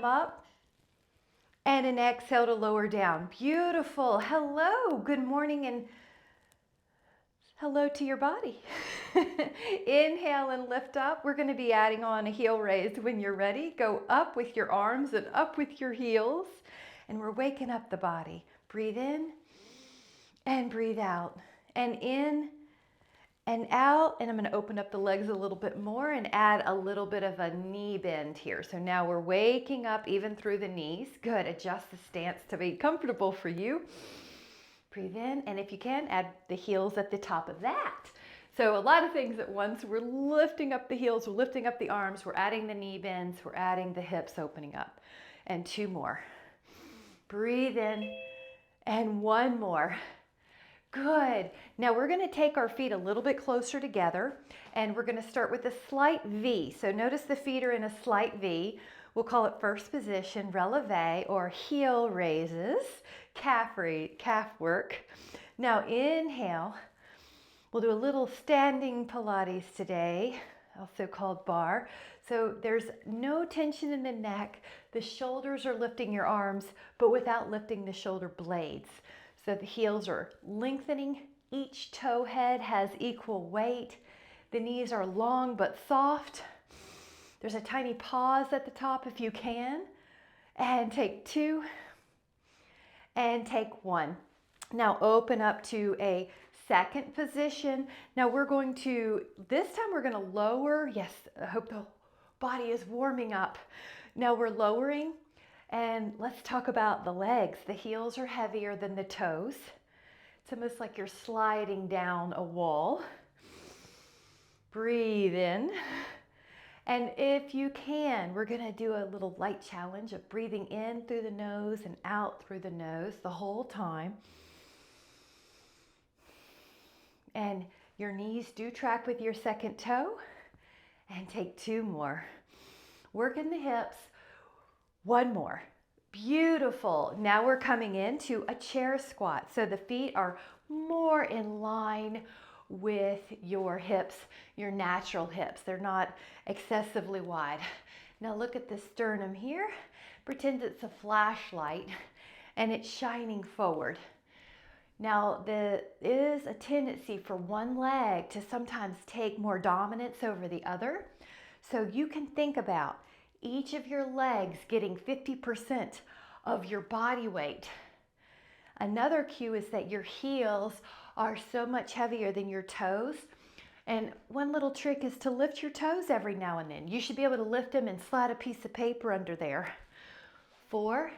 up, and an exhale to lower down. Beautiful. Hello, good morning, and hello to your body. Inhale and lift up. We're going to be adding on a heel raise when you're ready. Go up with your arms and up with your heels, and we're waking up the body. Breathe in and breathe out, and in and out, and I'm going to open up the legs a little bit more and add a little bit of a knee bend here. So now we're waking up even through the knees. Good. Adjust the stance to be comfortable for you. Breathe in, and if you can, add the heels at the top of that. So a lot of things at once. We're lifting up the heels, we're lifting up the arms, we're adding the knee bends, we're adding the hips opening up. And two more. Breathe in, and one more. Good. Now we're going to take our feet a little bit closer together, and we're going to start with a slight V. So notice the feet are in a slight V. We'll call it first position, releve, or heel raises, calf work. Now inhale. We'll do a little standing Pilates today, also called bar. So there's no tension in the neck. The shoulders are lifting your arms, but without lifting the shoulder blades. So the heels are lengthening. Each toe head has equal weight. The knees are long but soft. There's a tiny pause at the top if you can. And take two. And take one. Now open up to a second position. Now we're going to, this time we're going to lower. Yes, I hope the body is warming up. Now we're lowering. And let's talk about the legs. The heels are heavier than the toes. It's almost like you're sliding down a wall. Breathe in. And if you can, we're going to do a little light challenge of breathing in through the nose and out through the nose the whole time. And your knees do track with your second toe. And take two more. Working the hips. One more. Beautiful. Now we're coming into a chair squat. So the feet are more in line with your hips, your natural hips. They're not excessively wide. Now look at the sternum here. Pretend it's a flashlight and it's shining forward. Now there is a tendency for one leg to sometimes take more dominance over the other. So you can think about each of your legs getting 50% of your body weight. Another cue is that your heels are so much heavier than your toes. And one little trick is to lift your toes every now and then. You should be able to lift them and slide a piece of paper under there. 4,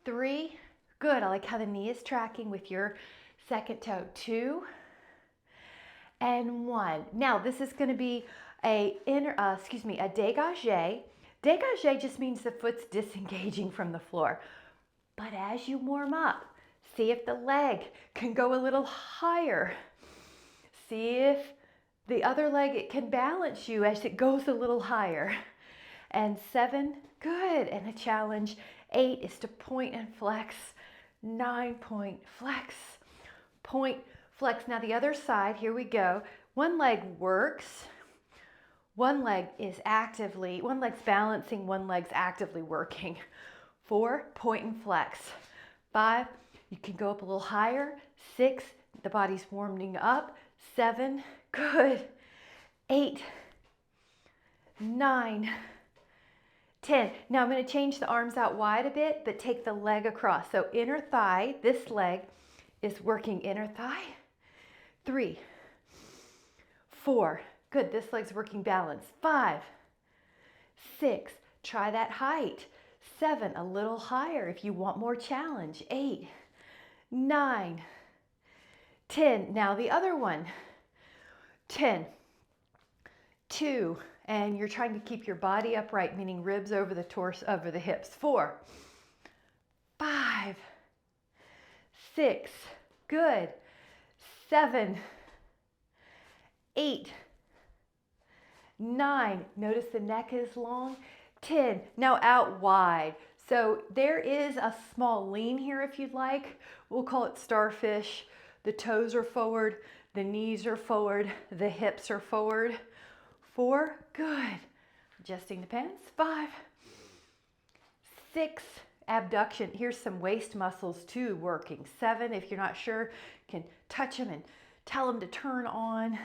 3, good. I like how the knee is tracking with your second toe. 2, and 1. Now this is going to be a dégagé. Dégagé just means the foot's disengaging from the floor. But as you warm up, see if the leg can go a little higher. See if the other leg, it can balance you as it goes a little higher. And 7, good. And a challenge. 8 is to point and flex. 9, point, flex, point, flex. Now the other side, here we go. One leg works. One leg's balancing, one leg's actively working. 4, point and flex. 5, you can go up a little higher. 6, the body's warming up. 7, good. 8, 9, 10. Now I'm going to change the arms out wide a bit, but take the leg across. So inner thigh, this leg is working inner thigh. 3, 4, good. This leg's working balance. 5, 6, try that height. 7, a little higher if you want more challenge. 8, 9, 10. Now the other one. 10, 2, and you're trying to keep your body upright, meaning ribs over the torso, over the hips. 4, 5, 6, good. 7, 8, 9, notice the neck is long. 10, now out wide. So there is a small lean here if you'd like. We'll call it starfish. The toes are forward, the knees are forward, the hips are forward. 4, good. Adjusting the pants. 5, 6, abduction. Here's some waist muscles too working. 7, if you're not sure, you can touch them and tell them to turn on. 9.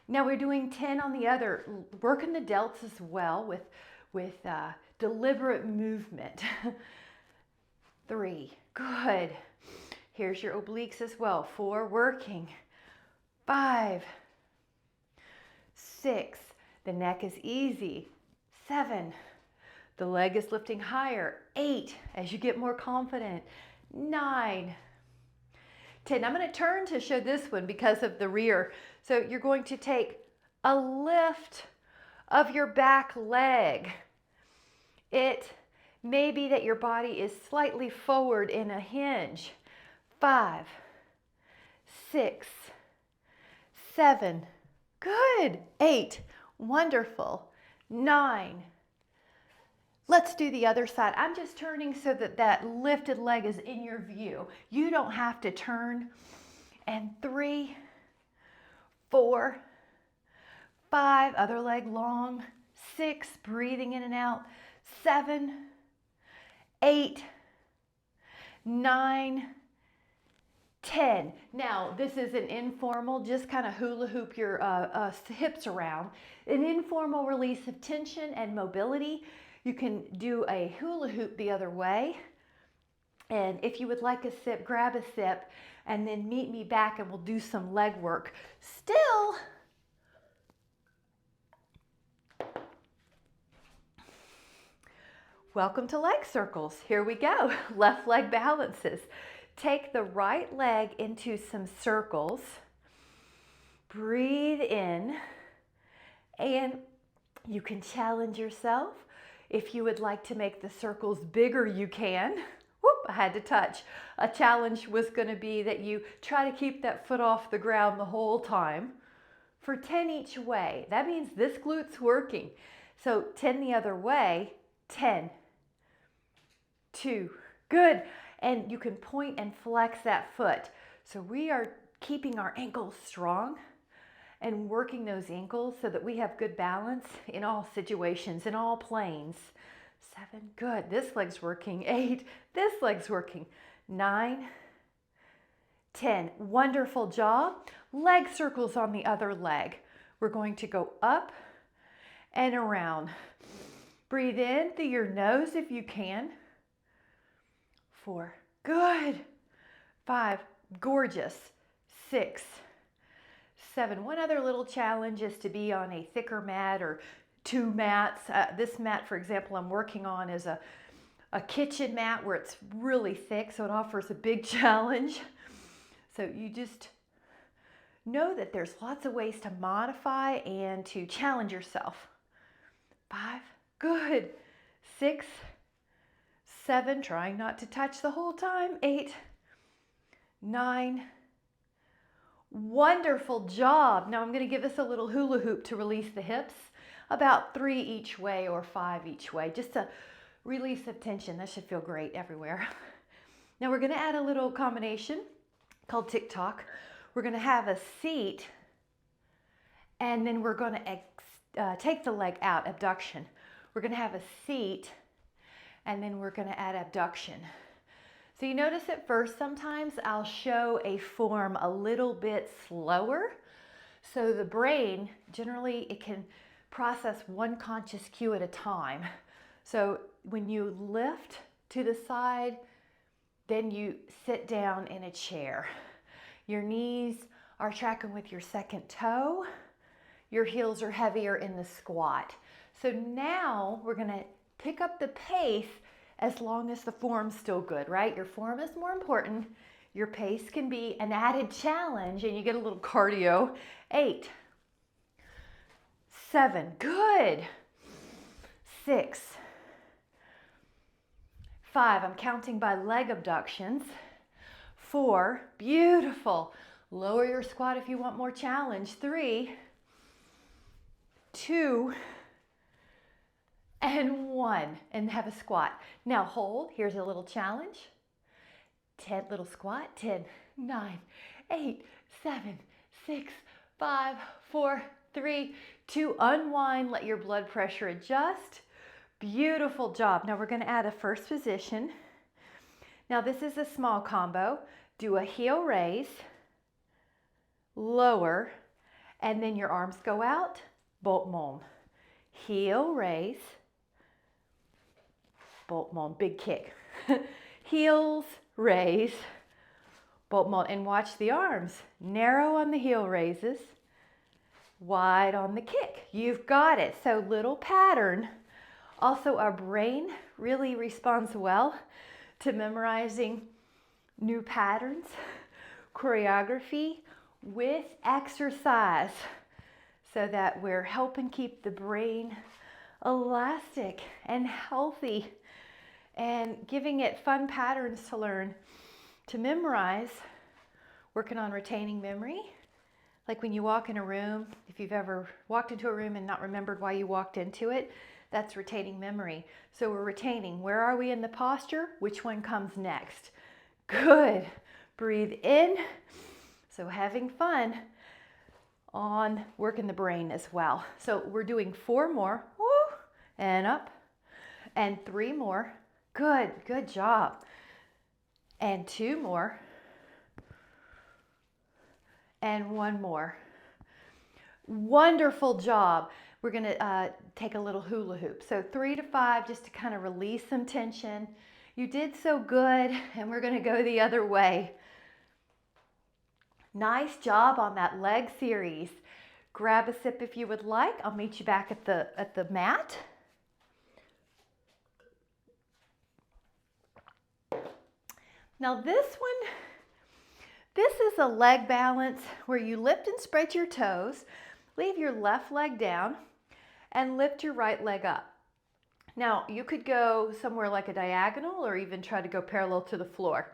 Now we're doing 10 on the other, working the delts as well with deliberate movement. 3, good. Here's your obliques as well. 4, working. 5, 6, the neck is easy. 7, the leg is lifting higher. 8, as you get more confident. 9, 10. I'm going to turn to show this one because of the rear. So you're going to take a lift of your back leg. It may be that your body is slightly forward in a hinge. 5, 6, 7, good. 8, wonderful. 9. Let's do the other side. I'm just turning so that that lifted leg is in your view. You don't have to turn. And 3, 4, 5, other leg long. 6, breathing in and out. 7, 8, 9, 10. Now, this is an informal, just kind of hula hoop your hips around. An informal release of tension and mobility. You can do a hula hoop the other way. And if you would like a sip, grab a sip and then meet me back and we'll do some leg work. Still, welcome to leg circles. Here we go. Left leg balances. Take the right leg into some circles. Breathe in. And you can challenge yourself. If you would like to make the circles bigger, you can. Whoop, I had to touch. A challenge was going to be that you try to keep that foot off the ground the whole time for 10 each way. That means this glute's working. So 10 the other way. 10, 2, good. And you can point and flex that foot. So we are keeping our ankles strong and working those ankles so that we have good balance in all situations, in all planes. 7, good. This leg's working. 8, this leg's working. 9, 10, wonderful job. Leg circles on the other leg. We're going to go up and around. Breathe in through your nose if you can. 4, good. 5, gorgeous. 6, 7, one other little challenge is to be on a thicker mat or 2 mats. This mat, for example, I'm working on is a kitchen mat where it's really thick, so it offers a big challenge. So you just know that there's lots of ways to modify and to challenge yourself. 5, good. 6, 7, trying not to touch the whole time. 8, 9, wonderful job. Now I'm going to give us a little hula hoop to release the hips, about 3 each way or 5 each way, just a release of tension. That should feel great everywhere. Now we're going to add a little combination called TikTok. We're going to have a seat and then we're going to take the leg out, abduction. We're going to have a seat and then we're going to add abduction. So you notice at first sometimes I'll show a form a little bit slower. So the brain, generally it can process one conscious cue at a time. So when you lift to the side, then you sit down in a chair. Your knees are tracking with your second toe. Your heels are heavier in the squat. So now we're going to pick up the pace as long as the form's still good, right? Your form is more important. Your pace can be an added challenge and you get a little cardio. 8, 7, good. 6, 5, I'm counting by leg abductions. 4, beautiful. Lower your squat if you want more challenge. 3, 2, and 1, and have a squat. Now hold, here's a little challenge. 10, little squat, 10, 9, 8, 7, 6, 5, 4, 3, 2, unwind, let your blood pressure adjust. Beautiful job. Now we're going to add a first position. Now this is a small combo. Do a heel raise, lower, and then your arms go out, bolt mon. Heel raise, bolt mon, big kick. Heels raise, bolt mon, and watch the arms. Narrow on the heel raises, wide on the kick. You've got it. So little pattern. Also, our brain really responds well to memorizing new patterns, choreography with exercise, so that we're helping keep the brain elastic and healthy and giving it fun patterns to learn, to memorize, working on retaining memory. Like when you walk in a room, if you've ever walked into a room and not remembered why you walked into it, that's retaining memory. So we're retaining. Where are we in the posture? Which one comes next? Good. Breathe in. So having fun on working the brain as well. So we're doing 4 more. Woo, and up. And 3 more. Good. Good job. And 2 more. And 1 more. Wonderful job. We're going to take a little hula hoop. So 3 to 5, just to kind of release some tension. You did so good, and we're going to go the other way. Nice job on that leg series. Grab a sip if you would like. I'll meet you back at the mat. Now this is a leg balance where you lift and spread your toes, leave your left leg down, and lift your right leg up. Now you could go somewhere like a diagonal or even try to go parallel to the floor.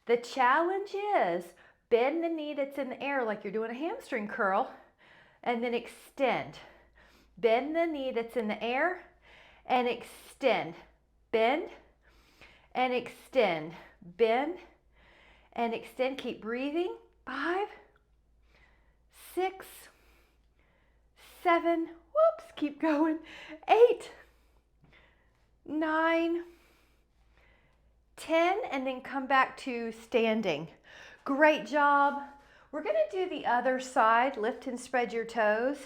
The challenge is bend the knee that's in the air like you're doing a hamstring curl, and then extend. Bend the knee that's in the air and extend. Bend and extend. Bend and extend. Keep breathing. 5, 6, 7, whoops, keep going. 8, 9, 10, and then come back to standing. Great job. We're going to do the other side. Lift and spread your toes.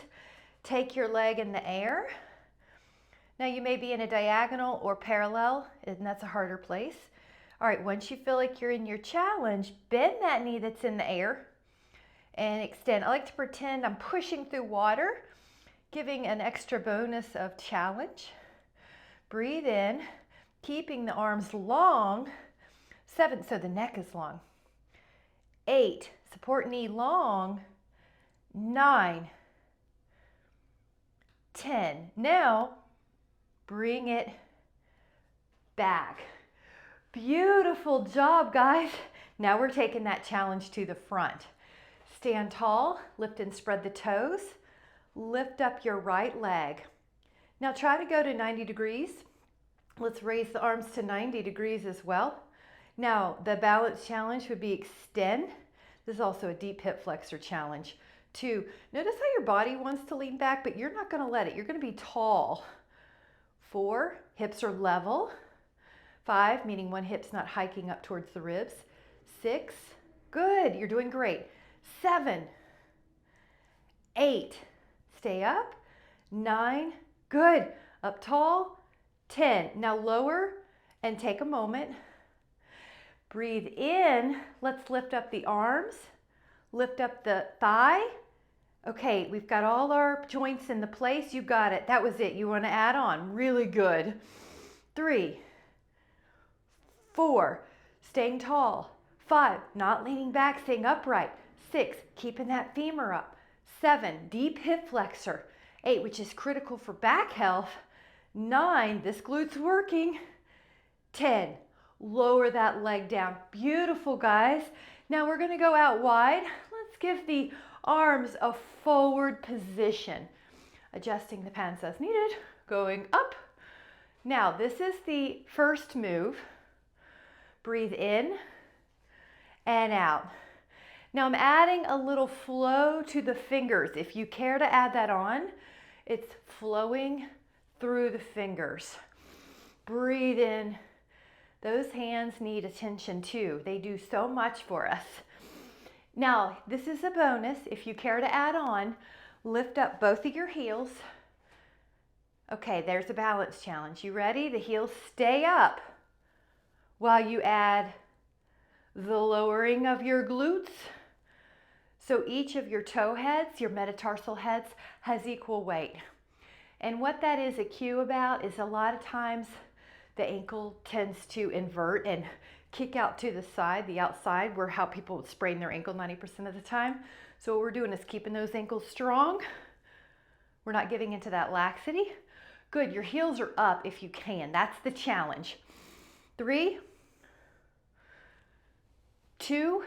Take your leg in the air. Now you may be in a diagonal or parallel, and that's a harder place. All right, once you feel like you're in your challenge, bend that knee that's in the air and extend. I like to pretend I'm pushing through water, giving an extra bonus of challenge. Breathe in, keeping the arms long. 7, so the neck is long. 8, support knee long. 9, 10. Now, bring it back. Beautiful job, guys. Now we're taking that challenge to the front. Stand tall, lift and spread the toes. Lift up your right leg. Now try to go to 90 degrees. Let's raise the arms to 90 degrees as well. Now the balance challenge would be extend. This is also a deep hip flexor challenge. 2, notice how your body wants to lean back, but you're not going to let it. You're going to be tall. 4, hips are level. 5, meaning one hip's not hiking up towards the ribs. 6, good, you're doing great. 7, 8, stay up. 9, good, up tall. 10, now lower and take a moment. Breathe in, let's lift up the arms, lift up the thigh. Okay, we've got all our joints in the place, you got it, that was it, you want to add on, really good. 3, 4, staying tall. 5, not leaning back, staying upright. 6, keeping that femur up. 7, deep hip flexor. 8, which is critical for back health. 9, this glute's working. 10, lower that leg down. Beautiful, guys. Now we're gonna go out wide. Let's give the arms a forward position. Adjusting the pants as needed, going up. Now this is the first move. Breathe in and out. Now I'm adding a little flow to the fingers. If you care to add that on, it's flowing through the fingers. Breathe in. Those hands need attention too. They do so much for us. Now, this is a bonus. If you care to add on, lift up both of your heels. Okay, there's a balance challenge. You ready? The heels stay up while you add the lowering of your glutes. So each of your toe heads, your metatarsal heads, has equal weight. And what that is a cue about is a lot of times the ankle tends to invert and kick out to the side, the outside, where how people sprain their ankle 90% of the time. So what we're doing is keeping those ankles strong. We're not giving into that laxity. Good, your heels are up if you can. That's the challenge. 3, 2.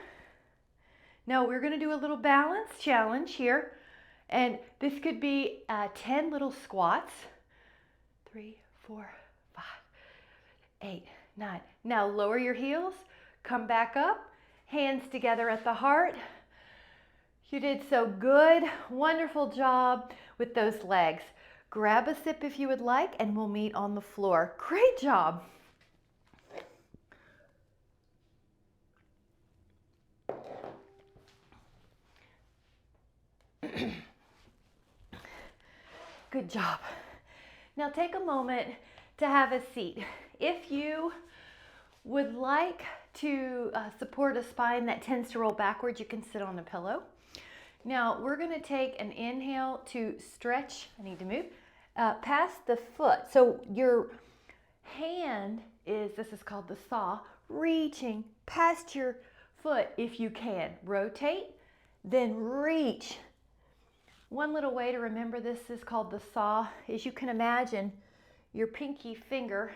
Now we're gonna do a little balance challenge here. And this could be 10 little squats. 3, 4, 5, 8, 9. Now lower your heels, come back up, hands together at the heart. You did so good. Wonderful job with those legs. Grab a sip if you would like, and we'll meet on the floor. Great job. Good job. Now take a moment to have a seat. If you would like to support a spine that tends to roll backwards, you can sit on a pillow. Now we're going to take an inhale to stretch. I need to move past the foot. So your hand is, this is called the saw, reaching past your foot if you can. Rotate, then reach. One little way to remember this is called the saw, is you can imagine your pinky finger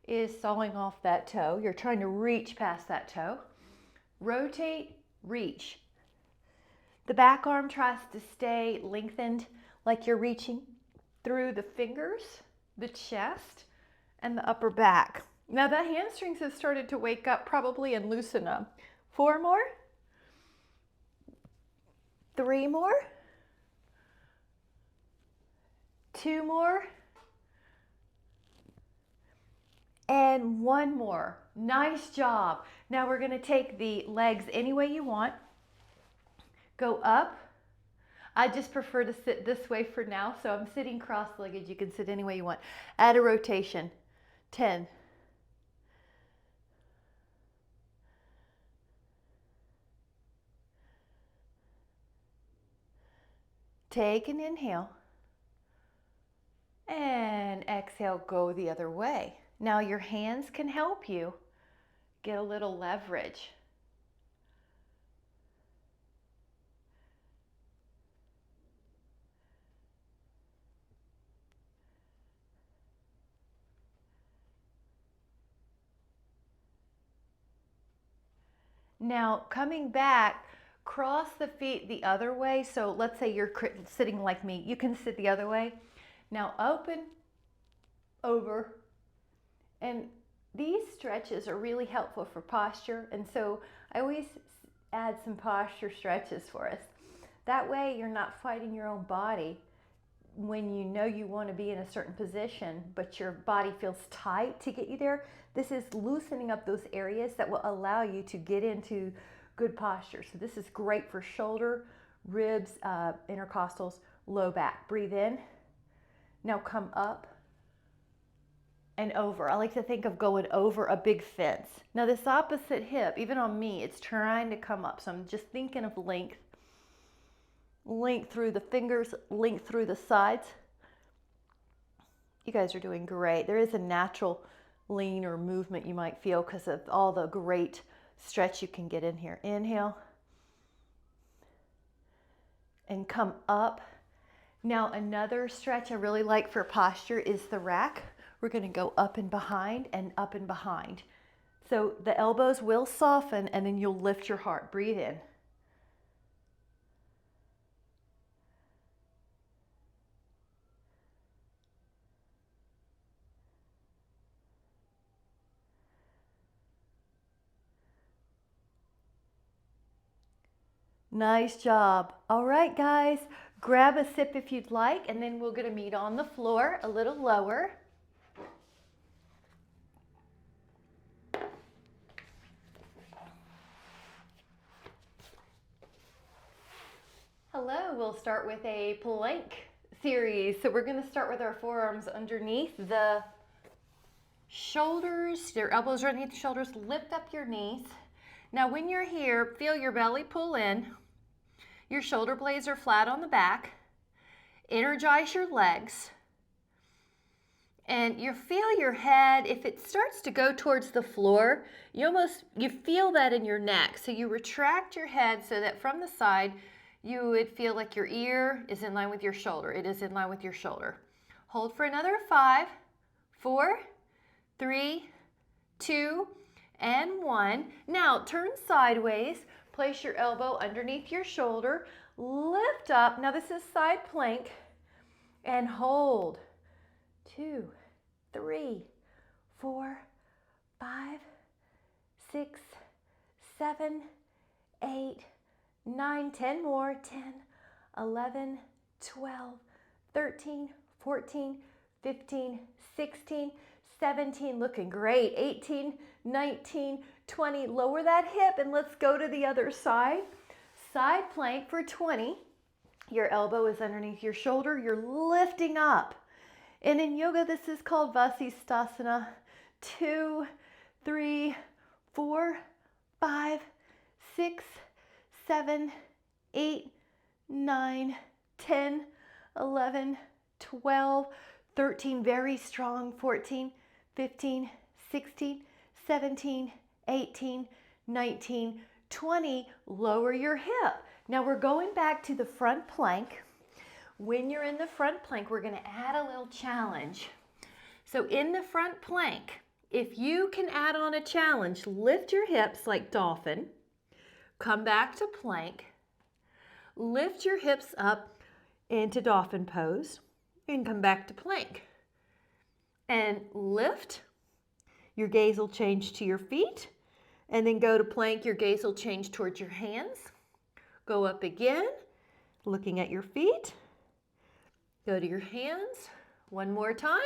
is sawing off that toe. You're trying to reach past that toe. Rotate, reach. The back arm tries to stay lengthened like you're reaching through the fingers, the chest, and the upper back. Now the hamstrings have started to wake up probably and loosen up. 4 more. 3 more. 2 more. And 1 more. Nice job. Now we're going to take the legs any way you want. Go up. I just prefer to sit this way for now, so I'm sitting cross-legged. You can sit any way you want. Add a rotation. 10. Take an inhale. And exhale, go the other way. Now your hands can help you get a little leverage. Now coming back, cross the feet the other way. So let's say you're sitting like me. You can sit the other way. Now open, over, and these stretches are really helpful for posture. And so I always add some posture stretches for us. That way you're not fighting your own body when you know you want to be in a certain position, but your body feels tight to get you there. This is loosening up those areas that will allow you to get into good posture. So this is great for shoulder, ribs, intercostals, low back. Breathe in. Now come up and over. I like to think of going over a big fence. Now this opposite hip, even on me, it's trying to come up. So I'm just thinking of length. Length through the fingers, length through the sides. You guys are doing great. There is a natural lean or movement you might feel because of all the great stretch you can get in here. Inhale and come up. Now another stretch I really like for posture is the rack. We're going to go up and behind and up and behind. So the elbows will soften and then you'll lift your heart. Breathe in. Nice job. All right, guys, grab a sip if you'd like, and then we're going to meet on the floor a little lower. Hello, we'll start with a plank series. So we're going to start with our forearms underneath the shoulders, your elbows are underneath the shoulders, lift up your knees. Now when you're here, feel your belly pull in, your shoulder blades are flat on the back, energize your legs, and you feel your head, if it starts to go towards the floor, you feel that in your neck. So you retract your head so that from the side, you would feel like your ear is in line with your shoulder. It is in line with your shoulder. Hold for another 5, 4, 3, 2, and 1. Now turn sideways, place your elbow underneath your shoulder, lift up. Now this is side plank, and hold. 2, 3, 4, 5, 6, 7, 8, 9, 10 more, 10, 11, 12, 13, 14, 15, 16, 17, looking great, 18, 19, 20, lower that hip and let's go to the other side. Side plank for 20, your elbow is underneath your shoulder, you're lifting up. And in yoga, this is called Vasisthasana. 2, 3, 4, 5, 6, 7, 8, 9, 10, 11, 12, 13, very strong, 14, 15, 16, 17, 18, 19, 20, lower your hip. Now we're going back to the front plank. When you're in the front plank, we're going to add a little challenge. So in the front plank, if you can add on a challenge, lift your hips like dolphin, come back to plank, lift your hips up into dolphin pose, and come back to plank. And lift, your gaze will change to your feet, and then go to plank, your gaze will change towards your hands. Go up again, looking at your feet. Go to your hands, one more time,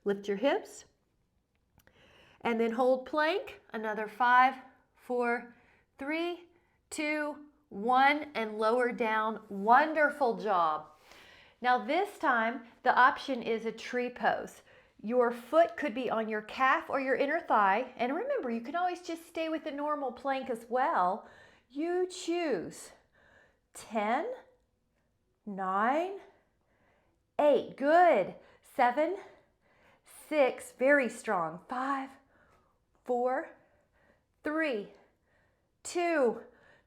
lift your hips, and then hold plank, another 5, 4, 3, 2, 1, and lower down. Wonderful job. Now this time, the option is a tree pose. Your foot could be on your calf or your inner thigh, and remember, you can always just stay with the normal plank as well. You choose. 10, 9, 8, good. 7, 6, very strong. 5, 4, 3, 2.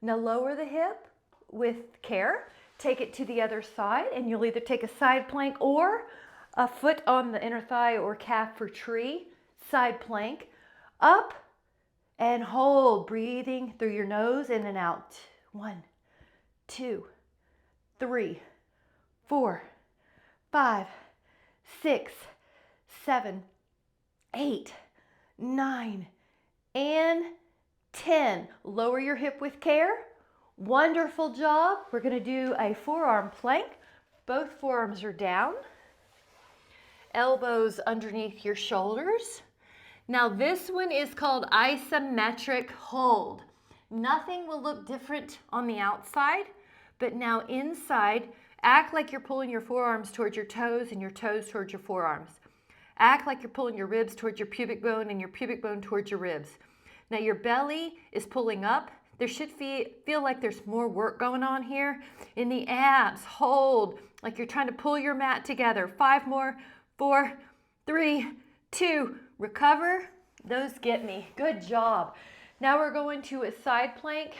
Now lower the hip with care. Take it to the other side, and you'll either take a side plank or a foot on the inner thigh or calf for tree. Side plank. Up and hold, breathing through your nose in and out. 1, 2, 3, 4, 5, 6, 7, 8, 9, and 10. Lower your hip with care. Wonderful job. We're going to do a forearm plank. Both forearms are down. Elbows underneath your shoulders. Now this one is called isometric hold. Nothing will look different on the outside, but now inside, act like you're pulling your forearms towards your toes and your toes towards your forearms. Act like you're pulling your ribs towards your pubic bone and your pubic bone towards your ribs. Now your belly is pulling up. There should feel like there's more work going on here. In the abs, hold like you're trying to pull your mat together. 5 more, 4, 3, 2, recover. Those get me. Good job. Now we're going to a side plank.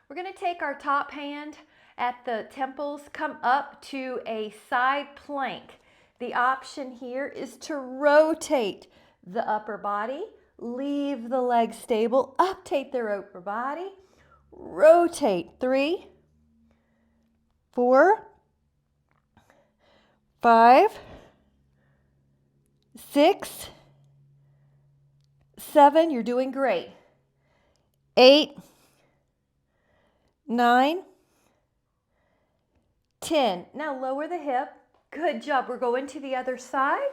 We're going to take our top hand at the temples, come up to a side plank. The option here is to rotate the upper body, leave the legs stable, uptate their upper body, rotate. 3, 4, 5, 6, 7, you're doing great. 8, 9, 10. Now lower the hip. Good job. We're going to the other side.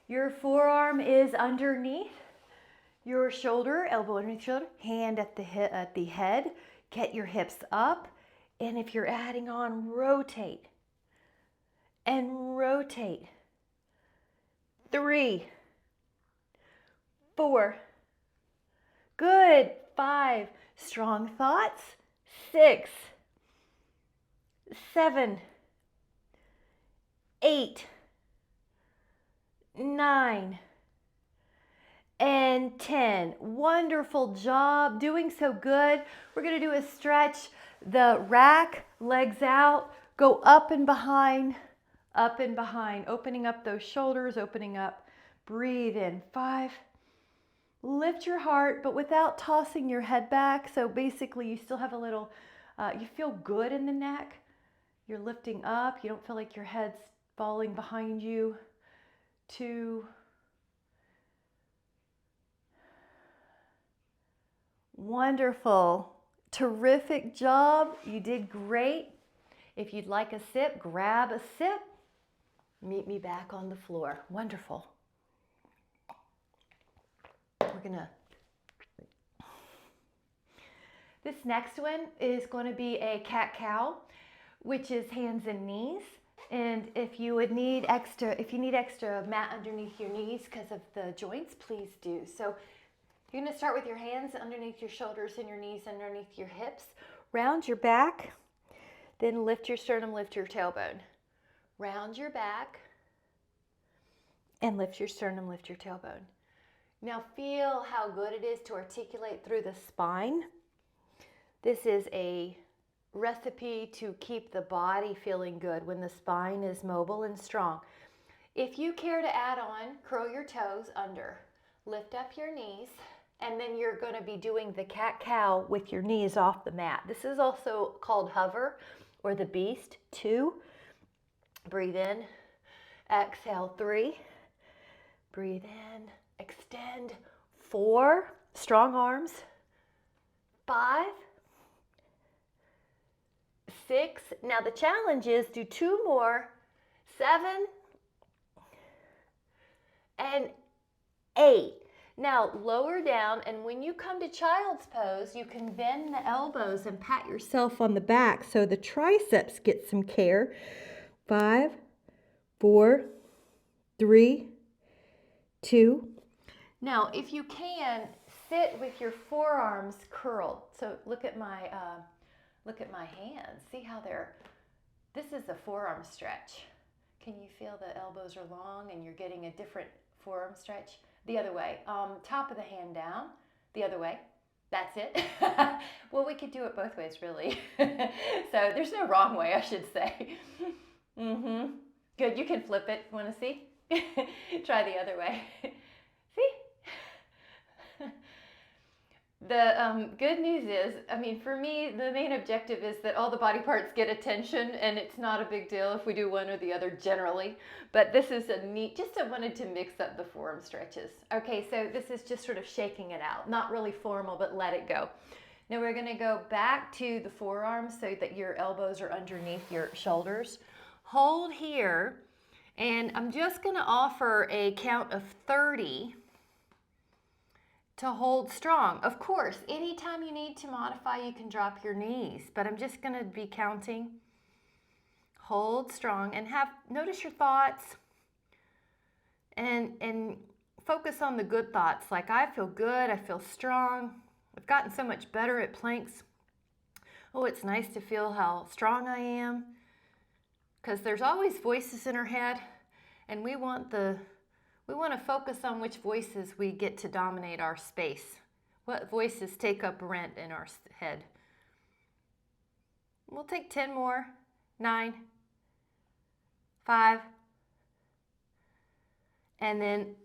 Your forearm is underneath your shoulder, elbow underneath your shoulder, hand at the head. Get your hips up And if you're adding on, rotate and rotate. 3, 4, good. 5, strong thoughts. 6, 7, 8, 9, and 10. Wonderful job, doing so good. We're going to do a stretch, the rack, legs out, go up and behind, opening up those shoulders, opening up. Breathe in. 5. Lift your heart, but without tossing your head back. So basically you still have a little, you feel good in the neck. You're lifting up. You don't feel like your head's falling behind you. 2. Wonderful. Terrific job. You did great. If you'd like a sip, grab a sip. Meet me back on the floor. Wonderful. This next one is going to be a cat-cow, which is hands and knees. And if you need extra mat underneath your knees because of the joints, please do. So you're going to start with your hands underneath your shoulders and your knees underneath your hips. Round your back, then lift your sternum, lift your tailbone. Round your back and lift your sternum, lift your tailbone. Now feel how good it is to articulate through the spine. This is a recipe to keep the body feeling good when the spine is mobile and strong. If you care to add on, curl your toes under, lift up your knees, and then you're going to be doing the cat-cow with your knees off the mat. This is also called hover or the beast. 2, breathe in, exhale. 3, breathe in, extend. 4, strong arms. 5, 6, now the challenge is do 2 more. 7 and 8. Now lower down, and when you come to child's pose, you can bend the elbows and pat yourself on the back so the triceps get some care. 5, 4, 3, 2. Now, if you can, sit with your forearms curled. So look at my hands. See how this is a forearm stretch. Can you feel the elbows are long and you're getting a different forearm stretch? The other way. Top of the hand down. The other way. That's it. Well, we could do it both ways, really. So there's no wrong way, I should say. Good. You can flip it. Want to see? Try the other way. See? The good news is, I mean, for me, the main objective is that all the body parts get attention, and it's not a big deal if we do one or the other generally. But this is a neat, I wanted to mix up the forearm stretches. Okay, so this is just sort of shaking it out. Not really formal, but let it go. Now we're going to go back to the forearms so that your elbows are underneath your shoulders. Hold here, and I'm just going to offer a count of 30 to hold strong. Of course, anytime you need to modify, you can drop your knees, but I'm just going to be counting. Hold strong and notice your thoughts and focus on the good thoughts. Like, I feel good, I feel strong. I've gotten so much better at planks. Oh, it's nice to feel how strong I am. Because there's always voices in our head, and we want to focus on which voices we get to dominate our space. What voices take up rent in our head. We'll take 10 more. 9, 5, and then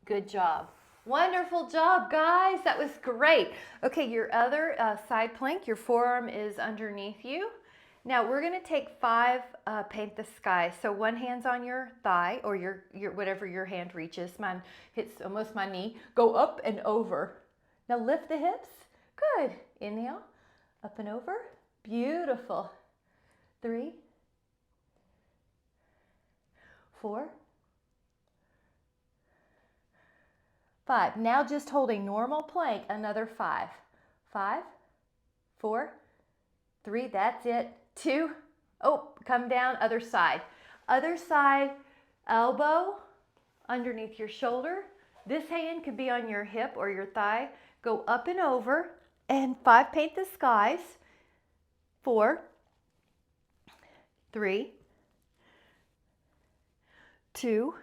good job. Wonderful job, guys. That was great. Okay, your other side plank, your forearm is underneath you. Now we're going to take 5 paint the sky. So one hand's on your thigh or your whatever your hand reaches. Mine hits almost my knee. Go up and over. Now lift the hips. Good. Inhale, up and over. Beautiful. 3, 4, 5. Now just holding normal plank, another 5. 5, 4, 3, that's it. 2, oh, come down, other side. Other side, elbow underneath your shoulder. This hand could be on your hip or your thigh. Go up and over. And 5, paint the skies. 4, 3, 2.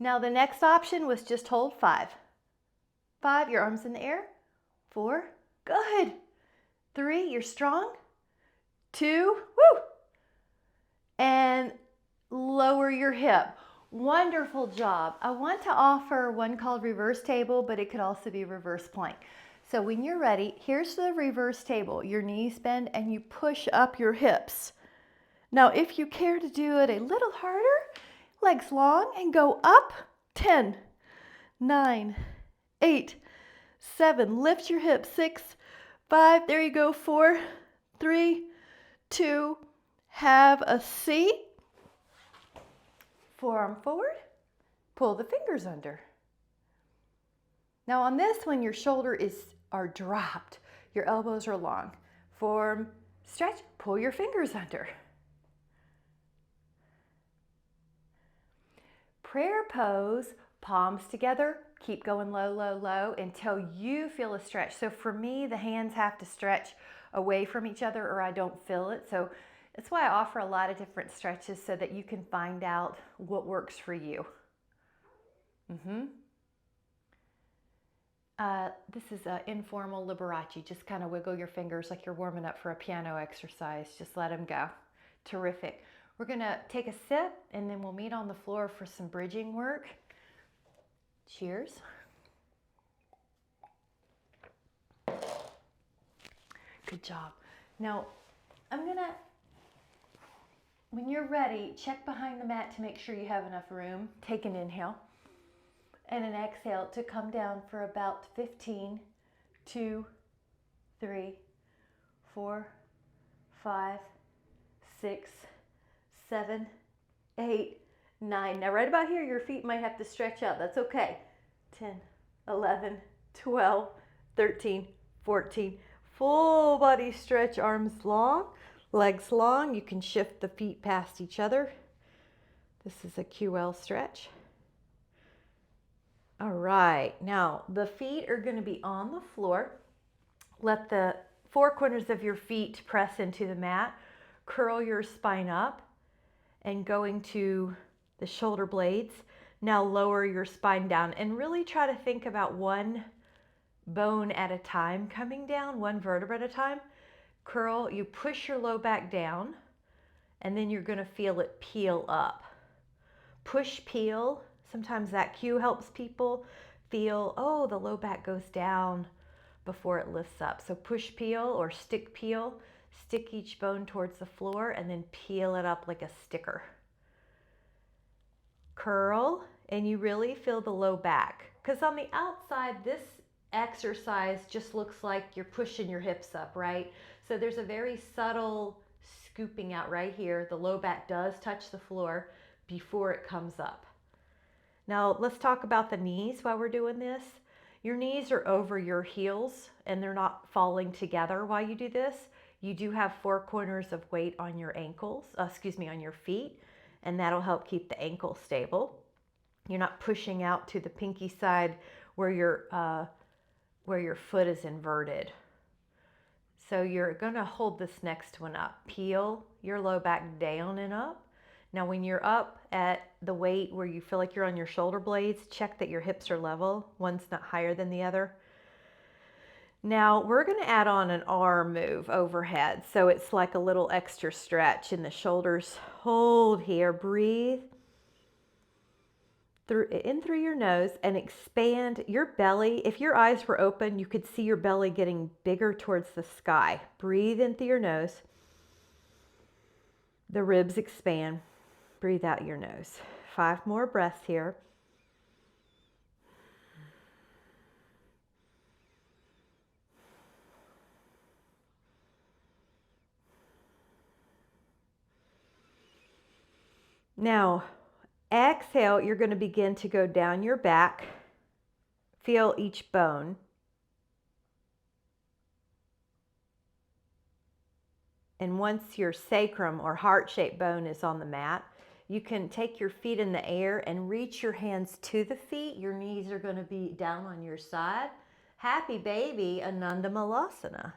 Now the next option was just hold 5. 5, your arms in the air. 4, good. 3, you're strong. 2, woo. And lower your hip. Wonderful job. I want to offer one called reverse table, but it could also be reverse plank. So when you're ready, here's the reverse table. Your knees bend and you push up your hips. Now, if you care to do it a little harder, legs long and go up. 10, 9, 8, 7, lift your hips. 6, 5, there you go. 4, 3, 2, have a seat. Forearm forward, pull the fingers under. Now on this one, your shoulders are dropped, your elbows are long. Forearm stretch, pull your fingers under. Prayer pose, palms together, keep going low, low, low until you feel a stretch. So for me, the hands have to stretch away from each other or I don't feel it. So that's why I offer a lot of different stretches so that you can find out what works for you. This is an informal Liberace. Just kind of wiggle your fingers like you're warming up for a piano exercise. Just let them go. Terrific. We're going to take a sip and then we'll meet on the floor for some bridging work. Cheers. Good job. Now, when you're ready, check behind the mat to make sure you have enough room. Take an inhale and an exhale to come down for about 15, 2, 3, 4, 5, 6, 7, 8, 9. Now right about here, your feet might have to stretch out. That's okay. 10, 11, 12, 13, 14. Full body stretch, arms long, legs long. You can shift the feet past each other. This is a QL stretch. All right, now the feet are going to be on the floor. Let the 4 corners of your feet press into the mat. Curl your spine up and going to the shoulder blades. Now lower your spine down and really try to think about one bone at a time coming down, one vertebra at a time. Curl, you push your low back down and then you're going to feel it peel up. Push, peel. Sometimes that cue helps people feel, oh, the low back goes down before it lifts up. So push, peel or stick, peel. Stick each bone towards the floor and then peel it up like a sticker. Curl and you really feel the low back. Because on the outside, this exercise just looks like you're pushing your hips up, right? So there's a very subtle scooping out right here. The low back does touch the floor before it comes up. Now let's talk about the knees while we're doing this. Your knees are over your heels and they're not falling together while you do this. You do have 4 corners of weight on your ankles, on your feet, and that'll help keep the ankle stable. You're not pushing out to the pinky side where your foot is inverted. So you're gonna hold this next one up. Peel your low back down and up. Now when you're up at the weight where you feel like you're on your shoulder blades, check that your hips are level. One's not higher than the other. Now we're going to add on an arm move overhead. So it's like a little extra stretch in the shoulders. Hold here, breathe in through your nose and expand your belly. If your eyes were open, you could see your belly getting bigger towards the sky. Breathe in through your nose. The ribs expand. Breathe out your nose. 5 more breaths here. Now, exhale, you're going to begin to go down your back. Feel each bone. And once your sacrum or heart-shaped bone is on the mat, you can take your feet in the air and reach your hands to the feet. Your knees are going to be down on your side. Happy baby, Ananda Malasana.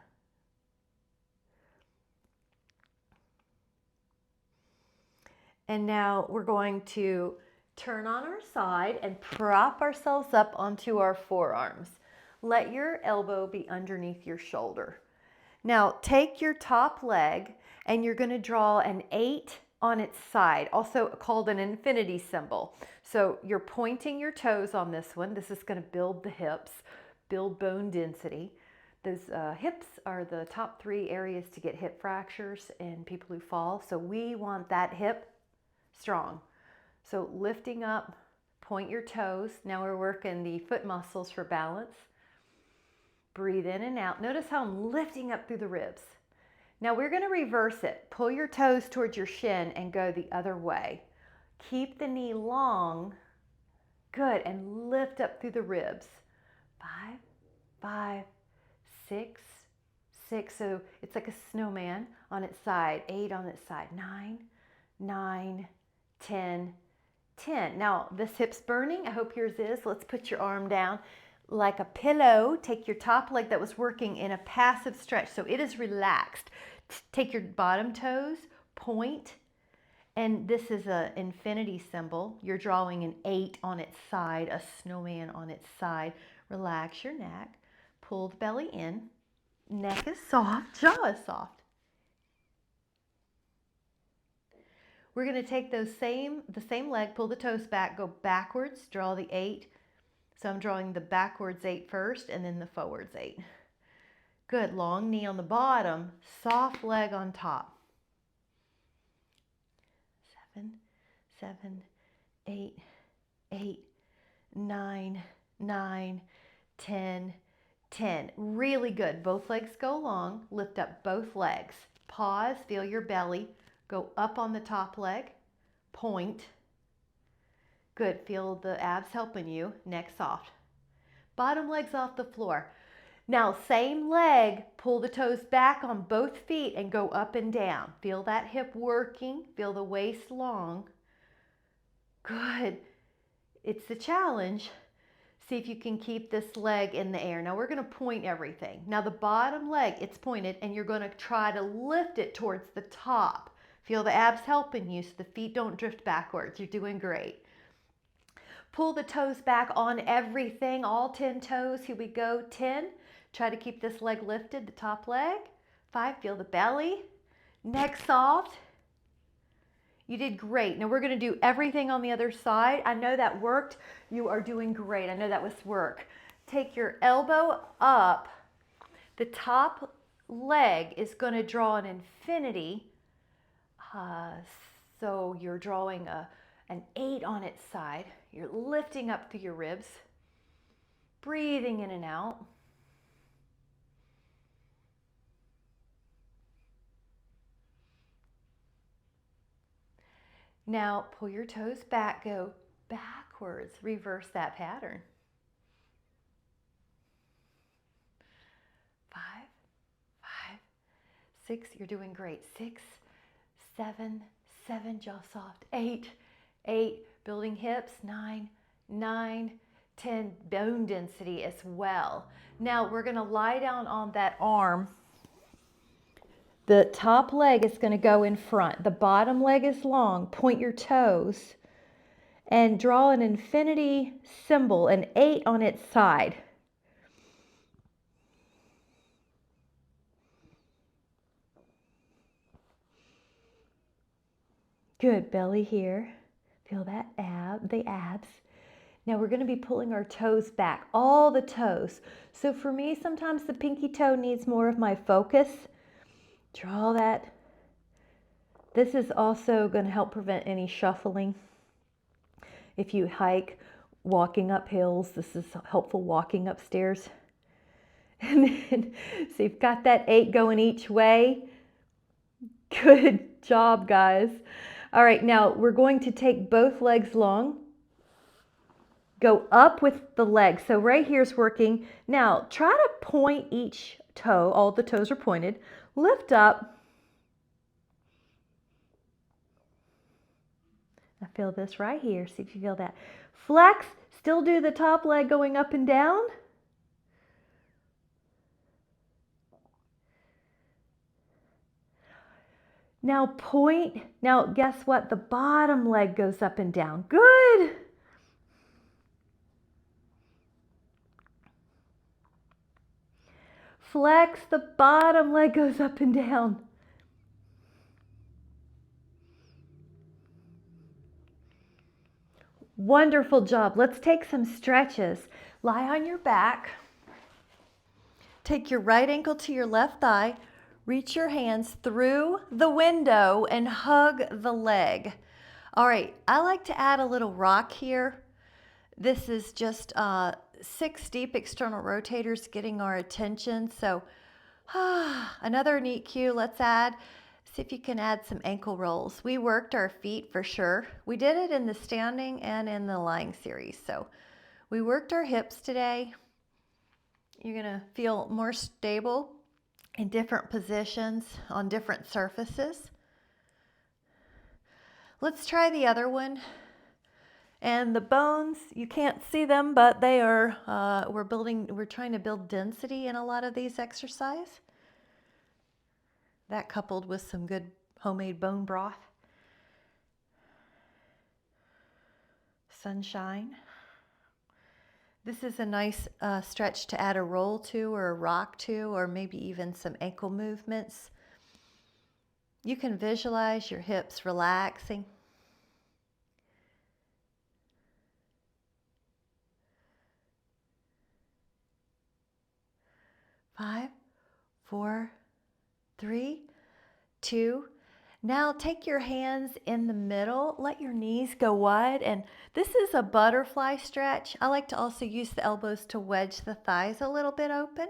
And now we're going to turn on our side and prop ourselves up onto our forearms. Let your elbow be underneath your shoulder. Now take your top leg and you're going to draw an 8 on its side, also called an infinity symbol. So you're pointing your toes on this one. This is going to build the hips, build bone density. Those hips are the top 3 areas to get hip fractures in people who fall. So we want that hip strong. So lifting up, point your toes. Now we're working the foot muscles for balance. Breathe in and out. Notice how I'm lifting up through the ribs. Now we're going to reverse it. Pull your toes towards your shin and go the other way. Keep the knee long. Good. And lift up through the ribs. 5, 5, 6, 6. So it's like a snowman on its side. 8 on its side. 9, 9, 10, 10. Now this hip's burning. I hope yours is. Let's put your arm down like a pillow. Take your top leg that was working in a passive stretch, so it is relaxed. Take your bottom toes, point, and this is an infinity symbol. You're drawing an 8 on its side, a snowman on its side. Relax your neck, pull the belly in. Neck is soft, jaw is soft. We're going to take the same leg, pull the toes back, go backwards, draw the 8. So I'm drawing the backwards 8 first and then the forwards 8. Good. Long knee on the bottom, soft leg on top. 7, 7, 8, 8, 9, 9, 10, 10. Really good. Both legs go long. Lift up both legs. Pause. Feel your belly. Go up on the top leg. Point. Good. Feel the abs helping you. Neck soft. Bottom leg's off the floor. Now, same leg, pull the toes back on both feet and go up and down. Feel that hip working. Feel the waist long. Good. It's the challenge. See if you can keep this leg in the air. Now, we're going to point everything. Now, the bottom leg, it's pointed, and you're going to try to lift it towards the top. Feel the abs helping you so the feet don't drift backwards. You're doing great. Pull the toes back on everything, all 10 toes. Here we go, 10. Try to keep this leg lifted, the top leg. 5, feel the belly. Neck soft. You did great. Now we're going to do everything on the other side. I know that worked. You are doing great. I know that was work. Take your elbow up. The top leg is going to draw an infinity. So you're drawing an 8 on its side. You're lifting up through your ribs. Breathing in and out. Now pull your toes back, go backwards, reverse that pattern. 5, 5, 6, you're doing great. 6, 7, 7, jaw soft. 8, 8, building hips. 9, 9, 10, bone density as well. Now we're going to lie down on that arm. The top leg is going to go in front. The bottom leg is long. Point your toes and draw an infinity symbol, an 8 on its side. Good. Belly here. Feel that the abs. Now we're going to be pulling our toes back, all the toes. So for me, sometimes the pinky toe needs more of my focus. Draw that. This is also going to help prevent any shuffling. If you hike, walking up hills, this is helpful walking upstairs. And then, so you've got that 8 going each way. Good job, guys. All right, now we're going to take both legs long. Go up with the leg. So right here's working. Now try to point each toe. All the toes are pointed. Lift up. feel this right here. See if you feel that. Flex, still do the top leg going up and down. Now point. Now guess what? The bottom leg goes up and down. Good. Flex, the bottom leg goes up and down. Wonderful job. Let's take some stretches. Lie on your back. Take your right ankle to your left thigh. Reach your hands through the window and hug the leg. All right, I like to add a little rock here. This is just 6 deep external rotators getting our attention. So another neat cue, let's add, see if you can add some ankle rolls. We worked our feet for sure. We did it in the standing and in the lying series. So we worked our hips today. You're gonna feel more stable in different positions on different surfaces. Let's try the other one. And the bones, you can't see them, but they are, we're trying to build density in a lot of these exercises. That coupled with some good homemade bone broth. Sunshine. This is a nice stretch to add a roll to or a rock to, or maybe even some ankle movements. You can visualize your hips relaxing. Five, 4, 3, 2. Now take your hands in the middle, let your knees go wide, and this is a butterfly stretch. I like to also use the elbows to wedge the thighs a little bit open.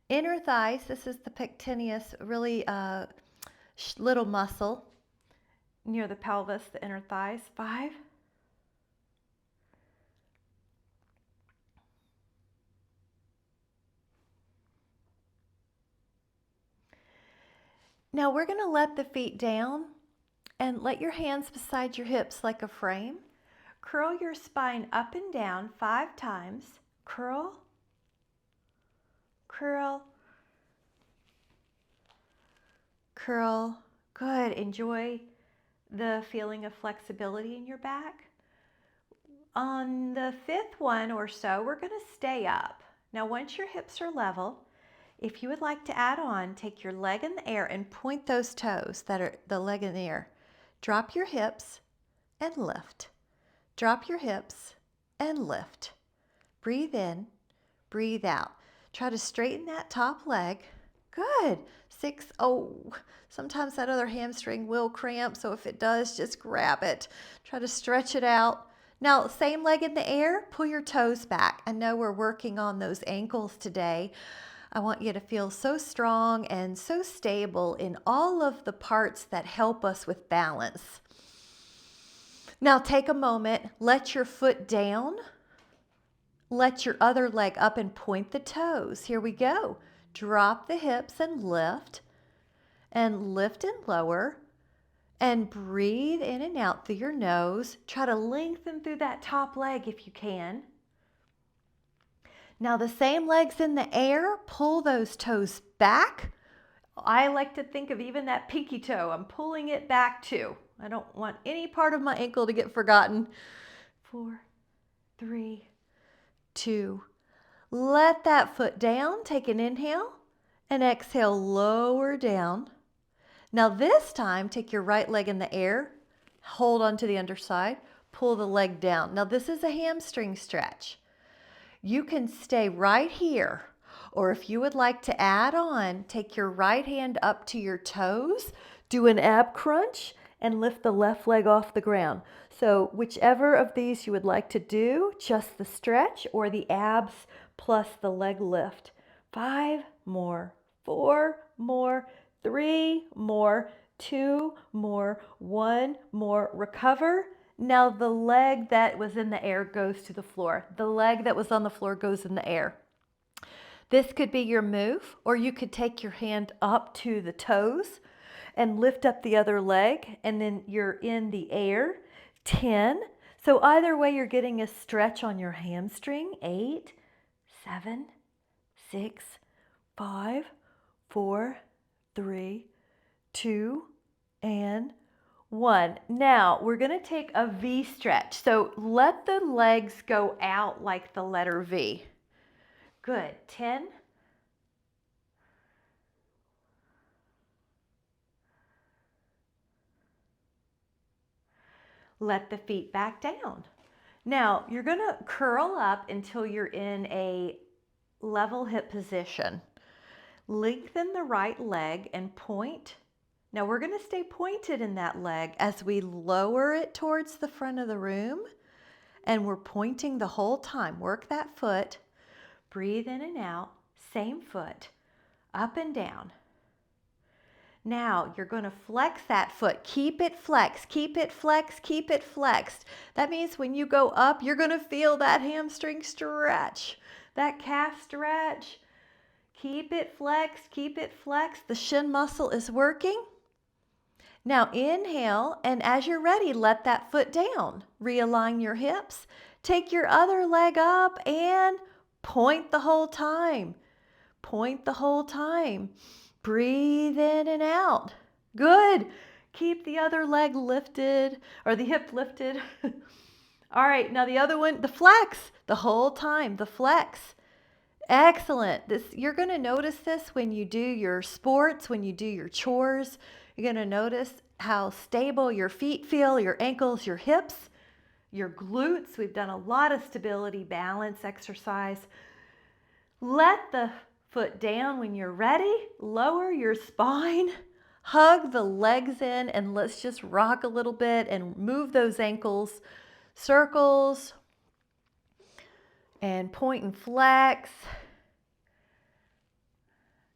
Inner thighs, this is the pectineus, really little muscle near the pelvis, the inner thighs. 5. Now we're going to let the feet down and let your hands beside your hips like a frame. Curl your spine up and down 5 times. Curl, curl, curl. Good. Enjoy the feeling of flexibility in your back. On the 5th one or so, we're going to stay up. Now once your hips are level, if you would like to add on, take your leg in the air and point those toes that are the leg in the air. Drop your hips and lift. Drop your hips and lift. Breathe in, breathe out. Try to straighten that top leg. Good. 6. Oh, sometimes that other hamstring will cramp, so if it does, just grab it. Try to stretch it out. Now, same leg in the air, pull your toes back. I know we're working on those ankles today. I want you to feel so strong and so stable in all of the parts that help us with balance. Now take a moment, let your foot down, let your other leg up and point the toes. Here we go. Drop the hips and lift and lower and breathe in and out through your nose. Try to lengthen through that top leg if you can. Now the same legs in the air, pull those toes back. I like to think of even that pinky toe. I'm pulling it back too. I don't want any part of my ankle to get forgotten. 4, 3, 2. Let that foot down. Take an inhale and exhale, lower down. Now this time, take your right leg in the air, hold onto the underside, pull the leg down. Now this is a hamstring stretch. You can stay right here, or if you would like to add on, take your right hand up to your toes, do an ab crunch, and lift the left leg off the ground. So whichever of these you would like to do, just the stretch or the abs plus the leg lift. 5 more, 4 more, 3 more, 2 more, 1 more. Recover. Now the leg that was in the air goes to the floor. The leg that was on the floor goes in the air. This could be your move, or you could take your hand up to the toes and lift up the other leg, and then you're in the air. 10. So either way, you're getting a stretch on your hamstring. 8, 7, 6, 5, 4, 3, 2, and 1. Now we're going to take a V stretch. So let the legs go out like the letter V. Good. 10. Let the feet back down. Now you're going to curl up until you're in a level hip position. Lengthen the right leg and point. Now we're going to stay pointed in that leg as we lower it towards the front of the room, and we're pointing the whole time. Work that foot. Breathe in and out. Same foot. Up and down. Now you're going to flex that foot. Keep it flexed, keep it flexed, keep it flexed. That means when you go up, you're going to feel that hamstring stretch, that calf stretch. Keep it flexed, keep it flexed. The shin muscle is working. Now inhale, and as you're ready, let that foot down. Realign your hips. Take your other leg up and point the whole time. Point the whole time. Breathe in and out. Good. Keep the other leg lifted, or the hip lifted. All right, now the other one, the flex, the whole time, the flex. Excellent. You're going to notice this when you do your sports, when you do your chores. You're going to notice how stable your feet feel, your ankles, your hips, your glutes. We've done a lot of stability balance exercise. Let the foot down when you're ready. Lower your spine. Hug the legs in, and let's just rock a little bit and move those ankles. Circles and point and flex.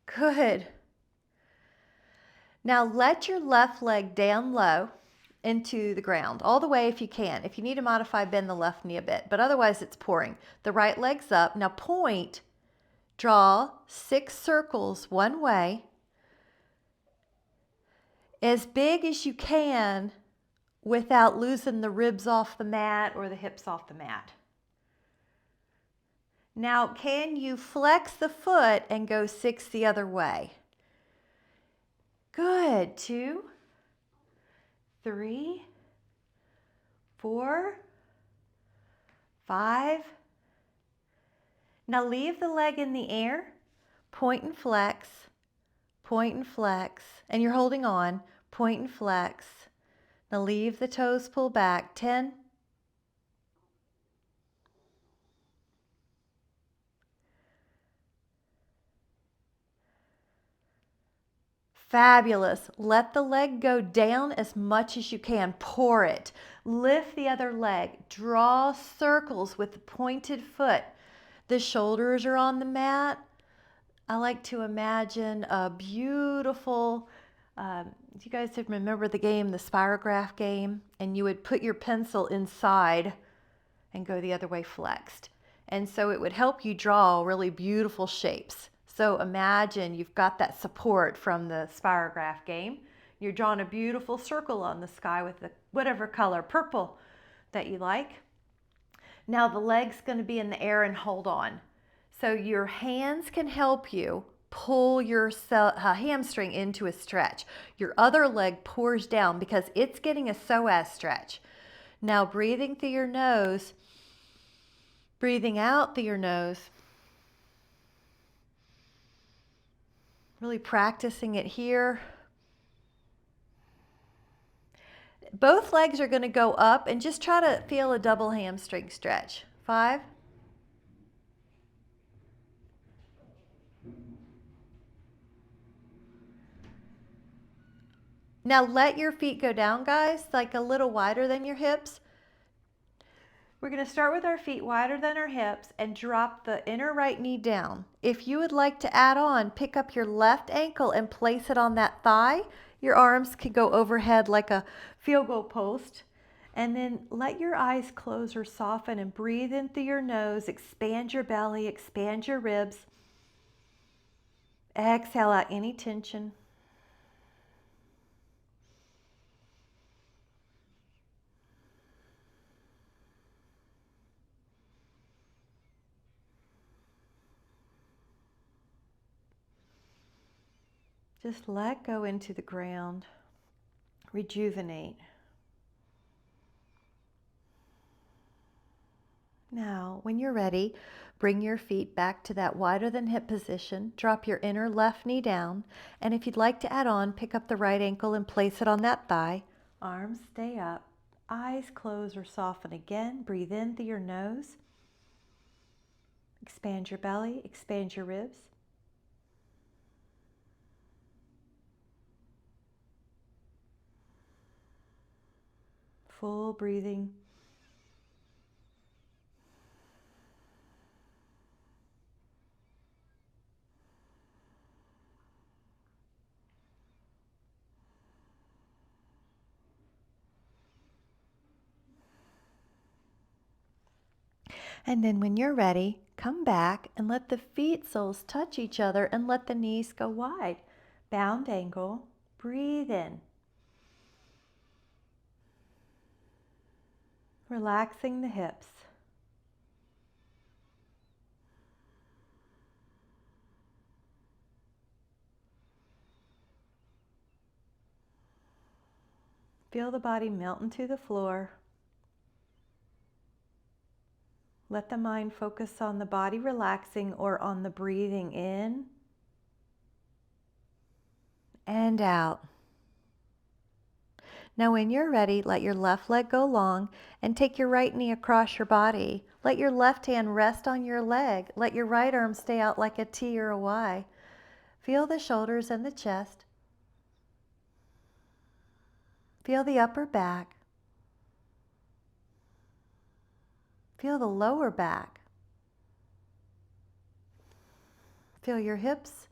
Good. Now let your left leg down low into the ground, all the way if you can. If you need to modify, bend the left knee a bit, but otherwise it's pouring. The right leg's up. Now point. Draw 6 circles one way, as big as you can without losing the ribs off the mat or the hips off the mat. Now, can you flex the foot and go 6 the other way? Good. 2, 3, 4, 5. Now leave the leg in the air, point and flex, and you're holding on, point and flex. Now leave the toes pull back. 10. Fabulous. Let the leg go down as much as you can. Pour it. Lift the other leg. Draw circles with the pointed foot. The shoulders are on the mat. I like to imagine a beautiful, you guys remember the game, the spirograph game? And you would put your pencil inside and go the other way flexed. And so it would help you draw really beautiful shapes. So imagine you've got that support from the spirograph game. You're drawing a beautiful circle on the sky with the whatever color, purple, that you like. Now the leg's going to be in the air and hold on. So your hands can help you pull your hamstring into a stretch. Your other leg pours down because it's getting a psoas stretch. Now breathing through your nose, breathing out through your nose. Really practicing it here. Both legs are going to go up, and just try to feel a double hamstring stretch. 5. Now let your feet go down, guys, like a little wider than your hips. We're going to start with our feet wider than our hips and drop the inner right knee down. If you would like to add on, pick up your left ankle and place it on that thigh. Your arms can go overhead like a field goal post. And then let your eyes close or soften and breathe in through your nose. Expand your belly, expand your ribs. Exhale out any tension. Just let go into the ground. Rejuvenate. Now, when you're ready, bring your feet back to that wider than hip position. Drop your inner left knee down. And if you'd like to add on, pick up the right ankle and place it on that thigh. Arms stay up. Eyes close or soften again. Breathe in through your nose. Expand your belly. Expand your ribs. Full breathing. And then when you're ready, come back and let the feet soles touch each other and let the knees go wide. Bound ankle. Breathe in. Relaxing the hips. Feel the body melt into the floor. Let the mind focus on the body relaxing or on the breathing in and out. Now when you're ready, let your left leg go long and take your right knee across your body. Let your left hand rest on your leg. Let your right arm stay out like a T or a Y. Feel the shoulders and the chest. Feel the upper back. Feel the lower back. Feel your hips.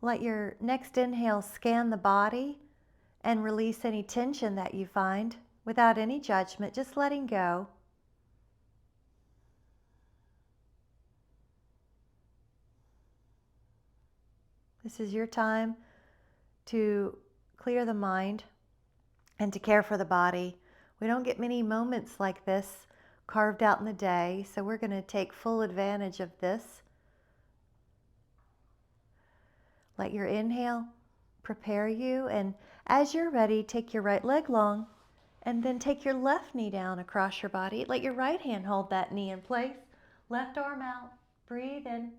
Let your next inhale scan the body and release any tension that you find without any judgment, just letting go. This is your time to clear the mind and to care for the body. We don't get many moments like this carved out in the day, so we're going to take full advantage of this. Let your inhale prepare you, and as you're ready, take your right leg long and then take your left knee down across your body. Let your right hand hold that knee in place. Left arm out. Breathe in.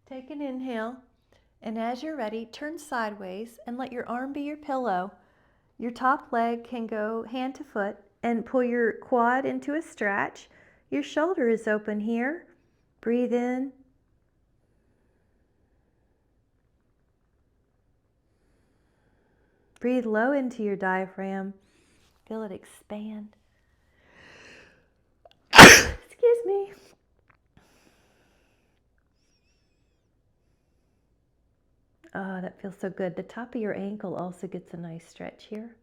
Take an inhale, and as you're ready, turn sideways and let your arm be your pillow. Your top leg can go hand to foot and pull your quad into a stretch. Your shoulder is open here. Breathe in. Breathe low into your diaphragm. Feel it expand. Excuse me. Oh, that feels so good. The top of your ankle also gets a nice stretch here.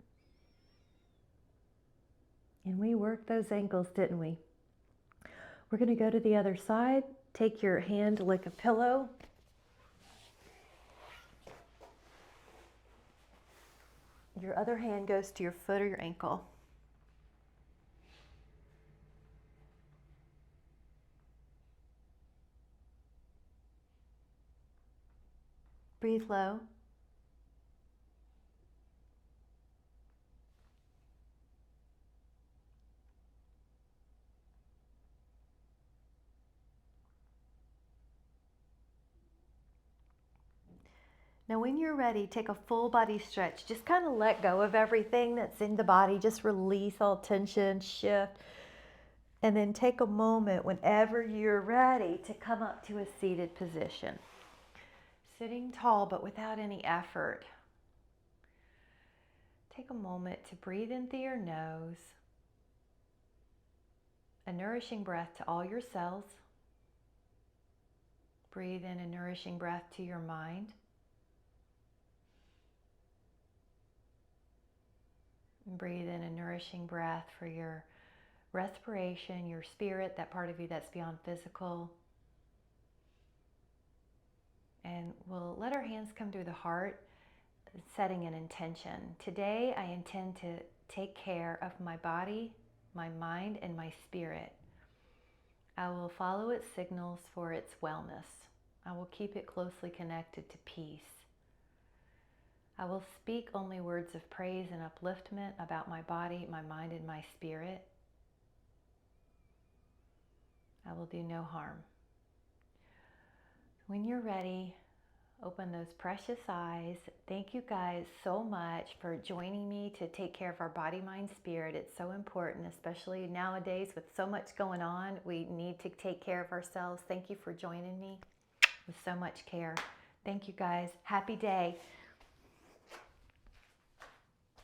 And we worked those ankles, didn't we? We're going to go to the other side. Take your hand like a pillow. Your other hand goes to your foot or your ankle. Breathe low. Now when you're ready, take a full body stretch. Just kind of let go of everything that's in the body. Just release all tension, shift. And then take a moment whenever you're ready to come up to a seated position. Sitting tall but without any effort. Take a moment to breathe in through your nose, a nourishing breath to all your cells. Breathe in a nourishing breath to your mind. And breathe in a nourishing breath for your respiration, your spirit, that part of you that's beyond physical. And we'll let our hands come through the heart, setting an intention. Today I intend to take care of my body, my mind, and my spirit. I will follow its signals for its wellness. I will keep it closely connected to peace. I will speak only words of praise and upliftment about my body, my mind, and my spirit. I will do no harm. When you're ready, open those precious eyes. Thank you guys so much for joining me to take care of our body, mind, spirit. It's so important, especially nowadays with so much going on. We need to take care of ourselves. Thank you for joining me with so much care. Thank you guys. Happy day.